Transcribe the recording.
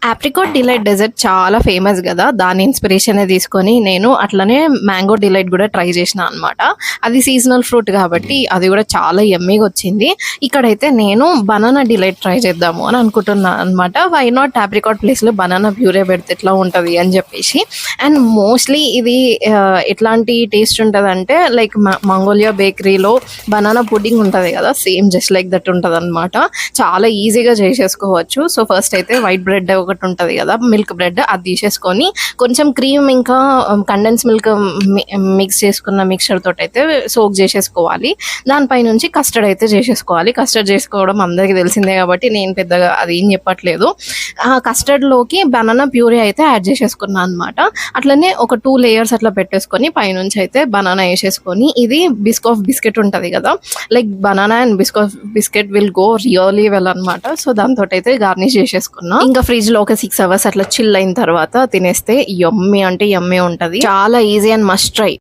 Apricot delight dessert చాలా famous కదా! దాని ఇన్‌స్పిరేషనే తీసుకొని నేను అట్లనే మ్యాంగో డిలైట్ గూడా ట్రై చేసినా అనమాట. అది సీజనల్ ఫ్రూట్ కాబట్టి అది గూడా చాలా యమ్మీగొచ్చింది. ఇక్కడైతే నేను బనానా డిలైట్ ట్రై చేద్దాము అని అనుకుంటున్నా అనమాట. వై నాట్ ఆప్రికాట్ ప్లేస్‌లో బనానా ప్యూరే పెడితే ఎట్లా ఉంటది అని చెప్పేసి. అండ్ మోస్ట్‌లీ ఇది ఎట్లాంటి టేస్ట్ ఉంటదంటే లైక్ మంగోలియా బేకరీలో బనానా పుడ్డింగ్ ఉంటది కదా! సేమ్ జస్ట్ లైక్ దట్ ఉంటదనమాట. చాలా ఈజీగా చేసేసుకోవచ్చు. సో, ఫస్ట్ అయితే వైట్ బ్రెడ్ ఒకటి ఉంటది కదా! మిల్క్ బ్రెడ్ అది తీసేసుకొని కొంచెం క్రీమ్ ఇంకా కండెన్స్ మిల్క్ మిక్స్ చేసుకున్న మిక్స్చర్ తోటైతే సోక్ చేసేసుకోవాలి. దానిపై నుంచి కస్టర్డ్ అయితే చేసేసుకోవాలి. కస్టర్డ్ చేసుకోవడం అందరికీ తెలిసిందే కాబట్టి నేను పెద్దగా అది ఏం చెప్పట్లేదు. కస్టర్డ్‌లోకి బనానా ప్యూరీ అయితే యాడ్ చేసేసుకున్నా అనమాట. అట్లనే ఒక 2 లేయర్స్ అట్లా పెట్టేసుకొని పైనుంచి అయితే బనానా ఏసేసుకొని ఇది బిస్కాఫ్ బిస్కెట్ ఉంటది కదా! Like banana and Biscoff biscuit will go really well అనమాట. సో, దాంతోటైతే గార్నిష్ చేసేసుకున్నా. ఇంకా ఫ్రిడ్జ్‌లో ఒక 6 అవర్స్ అట్లా చిల్ అయిన తర్వాత తినేస్తే యమ్మీ అంటే యమ్మీ ఉంటది. చాలా ఈజీ అండ్ మస్ట్ ట్రై.